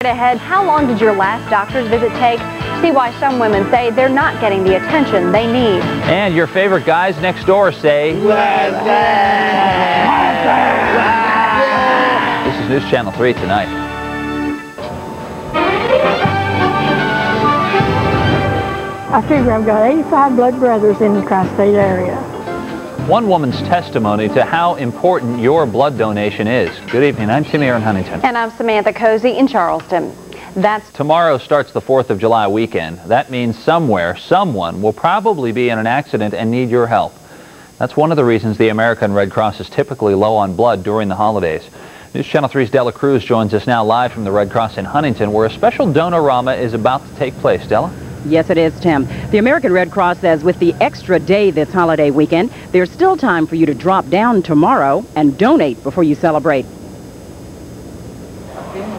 Ahead, how long did your last doctor's visit take? See why some women say they're not getting the attention they need. And your favorite guys next door say, This is News Channel 3 tonight. I figure I've got 85 blood brothers in the tri-state area. One woman's testimony to how important your blood donation is. Good evening, I'm Timmy in Huntington. And I'm Samantha Cozy in Charleston. Tomorrow starts the 4th of July weekend. That means somewhere, someone will probably be in an accident and need your help. That's one of the reasons the American Red Cross is typically low on blood during the holidays. News Channel 3's Della Cruz joins us now live from the Red Cross in Huntington, where a special Donorama is about to take place. Della? Yes, it is, Tim. The American Red Cross says with the extra day this holiday weekend, there's still time for you to drop down tomorrow and donate before you celebrate.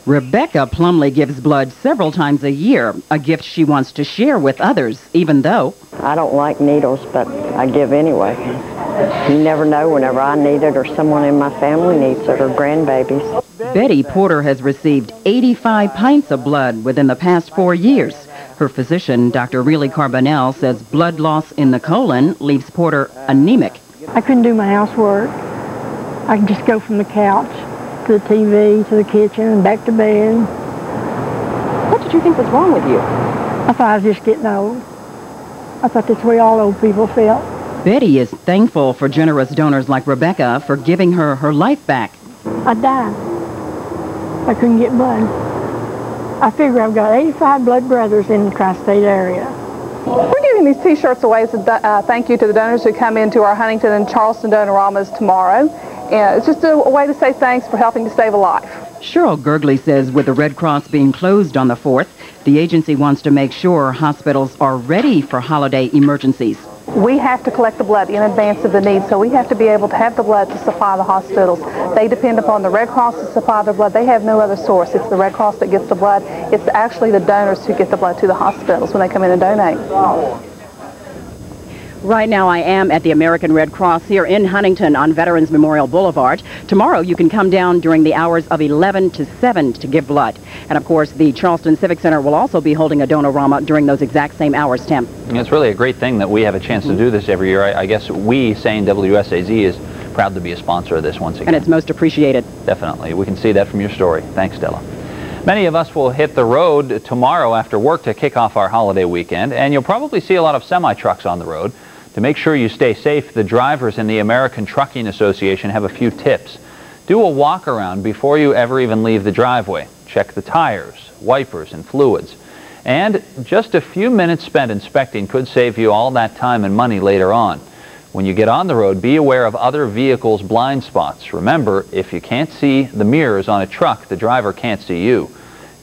Rebecca Plumley gives blood several times a year, a gift she wants to share with others, even though... I don't like needles, but I give anyway. You never know whenever I need it or someone in my family needs it or grandbabies. Betty Porter has received 85 pints of blood within the past 4 years. Her physician, Dr. Reilly Carbonell, says blood loss in the colon leaves Porter anemic. I couldn't do my housework. I could just go from the couch to the TV, to the kitchen, and back to bed. What did you think was wrong with you? I thought I was just getting old. I thought that's the way all old people felt. Betty is thankful for generous donors like Rebecca for giving her her life back. I died. I couldn't get blood. I figure I've got 85 blood brothers in the tri-state area. We're giving these T-shirts away as a thank you to the donors who come into our Huntington and Charleston Donoramas tomorrow. And it's just a way to say thanks for helping to save a life. Cheryl Gergley says with the Red Cross being closed on the 4th, the agency wants to make sure hospitals are ready for holiday emergencies. We have to collect the blood in advance of the need, so we have to be able to have the blood to supply the hospitals. They depend upon the Red Cross to supply their blood. They have no other source. It's the Red Cross that gets the blood. It's actually the donors who get the blood to the hospitals when they come in and donate. Right now I am at the American Red Cross here in Huntington on Veterans Memorial Boulevard. Tomorrow you can come down during the hours of 11 to 7 to give blood. And of course the Charleston Civic Center will also be holding a Donorama during those exact same hours, Tim. It's really a great thing that we have a chance to do this every year. I guess we, saying WSAZ, is proud to be a sponsor of this once again. And it's most appreciated. Definitely. We can see that from your story. Thanks, Della. Many of us will hit the road tomorrow after work to kick off our holiday weekend, and you'll probably see a lot of semi-trucks on the road. To make sure you stay safe, the drivers in the American Trucking Association have a few tips. Do a walk around before you ever even leave the driveway. Check the tires, wipers, and fluids. And just a few minutes spent inspecting could save you all that time and money later on. When you get on the road, be aware of other vehicles' blind spots. Remember, if you can't see the mirrors on a truck, the driver can't see you.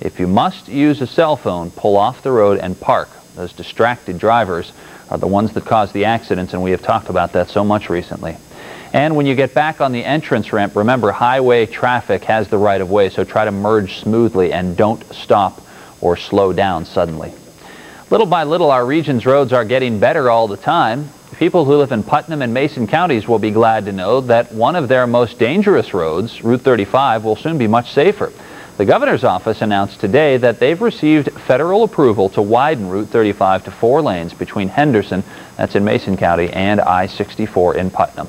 If you must use a cell phone, pull off the road and park. Those distracted drivers are the ones that cause the accidents, and we have talked about that so much recently. And when you get back on the entrance ramp, remember highway traffic has the right of way, so try to merge smoothly and don't stop or slow down suddenly. Little by little, our region's roads are getting better all the time. People who live in Putnam and Mason counties will be glad to know that one of their most dangerous roads, Route 35, will soon be much safer. The governor's office announced today that they've received federal approval to widen Route 35 to 4 lanes between Henderson, that's in Mason County, and I-64 in Putnam.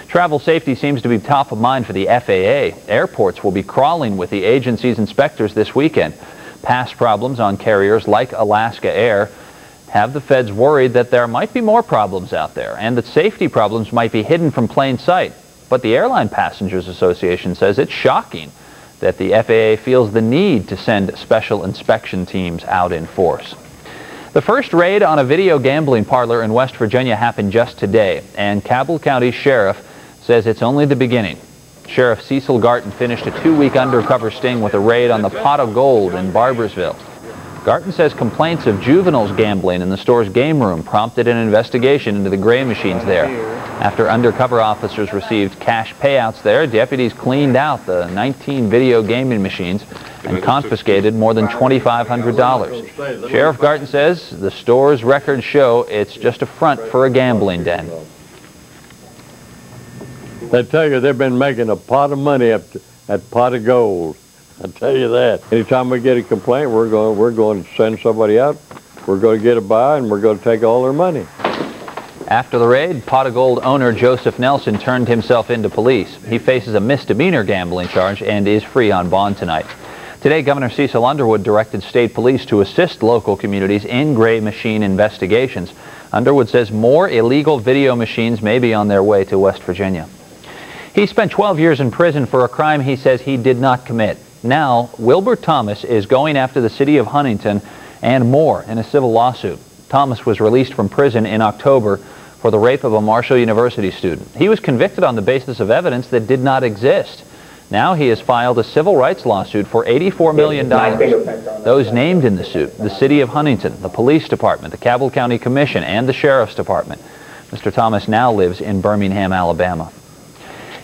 Travel safety seems to be top of mind for the FAA. Airports will be crawling with the agency's inspectors this weekend. Past problems on carriers like Alaska Air have the feds worried that there might be more problems out there and that safety problems might be hidden from plain sight. But the Airline Passengers Association says it's shocking that the FAA feels the need to send special inspection teams out in force. The first raid on a video gambling parlor in West Virginia happened just today, and Cabell County Sheriff says it's only the beginning. Sheriff Cecil Garton finished a 2-week undercover sting with a raid on the Pot of Gold in Barbersville. Garton says complaints of juveniles gambling in the store's game room prompted an investigation into the gray machines there. After undercover officers received cash payouts there, deputies cleaned out the 19 video gaming machines and confiscated more than $2,500. Sheriff Garton says the store's records show it's just a front for a gambling den. They tell you they've been making a pot of money at Pot of Gold. I tell you that. Anytime we get a complaint, we're going to send somebody out. We're going to get a buy, and we're going to take all their money. After the raid, Pot of Gold owner Joseph Nelson turned himself into police. He faces a misdemeanor gambling charge and is free on bond tonight. Today, Governor Cecil Underwood directed state police to assist local communities in gray machine investigations. Underwood says more illegal video machines may be on their way to West Virginia. He spent 12 years in prison for a crime he says he did not commit. Now, Wilbur Thomas is going after the city of Huntington and more in a civil lawsuit. Thomas was released from prison in October for the rape of a Marshall University student. He was convicted on the basis of evidence that did not exist. Now he has filed a civil rights lawsuit for $84 million. Those named in the suit: the city of Huntington, the police department, the Cabell County Commission, and the sheriff's department. Mr. Thomas now lives in Birmingham, Alabama.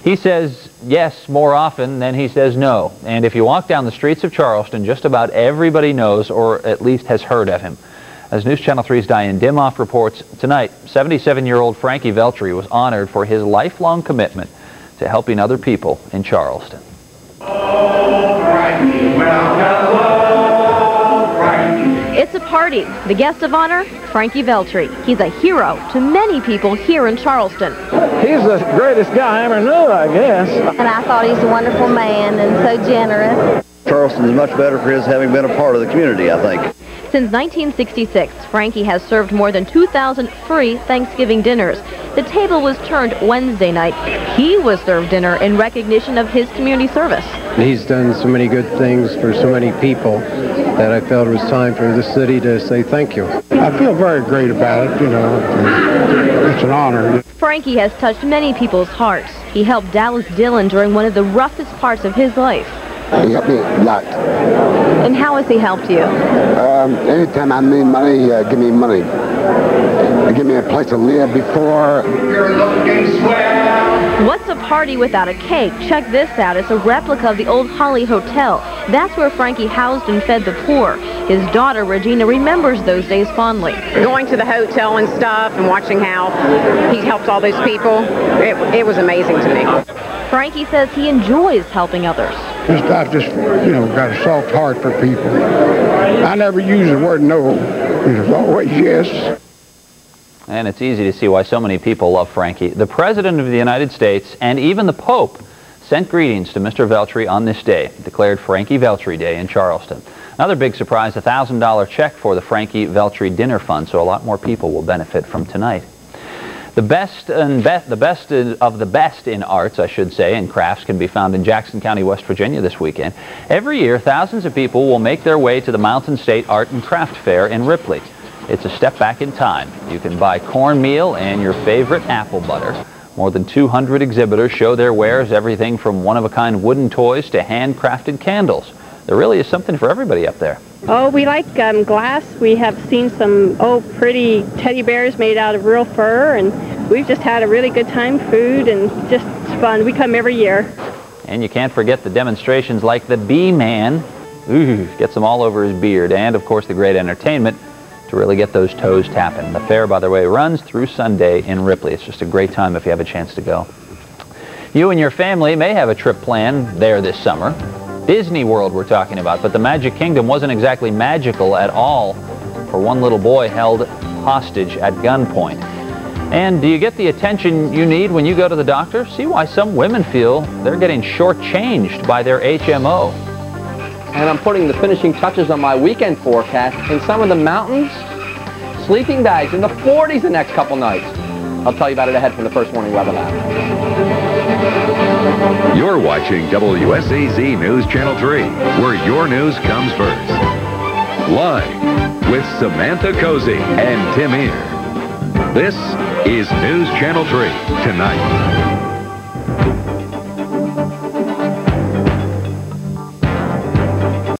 He says yes more often than he says no. And if you walk down the streets of Charleston, just about everybody knows or at least has heard of him. As News Channel 3's Diane Dimhoff reports, tonight, 77-year-old Frankie Vry was honored for his lifelong commitment to helping other people in Charleston. It's a party. The guest of honor, Frankie Vry. He's a hero to many people here in Charleston. He's the greatest guy I ever knew, I guess. And I thought he's a wonderful man and so generous. Charleston is much better for his having been a part of the community, I think. Since 1966, Frankie has served more than 2,000 free Thanksgiving dinners. The table was turned Wednesday night. He was served dinner in recognition of his community service. He's done so many good things for so many people that I felt it was time for the city to say thank you. I feel very great about it, you know. It's an honor. Frankie has touched many people's hearts. He helped Dallas Dillon during one of the roughest parts of his life. He helped me a lot. And how has he helped you? Anytime I need money, give me money. Give me a place to live before. What's a party without a cake? Check this out. It's a replica of the old Holly Hotel. That's where Frankie housed and fed the poor. His daughter, Regina, remembers those days fondly. Going to the hotel and stuff and watching how he helped all those people, it was amazing to me. Frankie says he enjoys helping others. I've just, you know, got a soft heart for people. I never use the word no. It's always yes. And it's easy to see why so many people love Frankie. The President of the United States and even the Pope sent greetings to Mr. Vry on this day, declared Frankie Vry Day in Charleston. Another big surprise, a $1,000 check for the Frankie Vry Dinner Fund, so a lot more people will benefit from tonight. The best of the best in arts, I should say, and crafts can be found in Jackson County, West Virginia this weekend. Every year, thousands of people will make their way to the Mountain State Art and Craft Fair in Ripley. It's a step back in time. You can buy cornmeal and your favorite apple butter. More than 200 exhibitors show their wares, everything from one-of-a-kind wooden toys to handcrafted candles. There really is something for everybody up there. Oh, we like glass. We have seen some, pretty teddy bears made out of real fur, and we've just had a really good time, food, and just fun. We come every year. And you can't forget the demonstrations like the Bee Man. Ooh, gets them all over his beard. And, of course, the great entertainment to really get those toes tapping. The fair, by the way, runs through Sunday in Ripley. It's just a great time if you have a chance to go. You and your family may have a trip planned there this summer. Disney World we're talking about, but the Magic Kingdom wasn't exactly magical at all for one little boy held hostage at gunpoint. And do you get the attention you need when you go to the doctor? See why some women feel they're getting shortchanged by their HMO. And I'm putting the finishing touches on my weekend forecast in some of the mountains. Sleeping bags in the 40s the next couple nights. I'll tell you about it ahead from the First Warning webinar. You're watching WSAZ News Channel 3, where your news comes first. Live with Samantha Cozy and Tim Ear. This is News Channel 3 Tonight.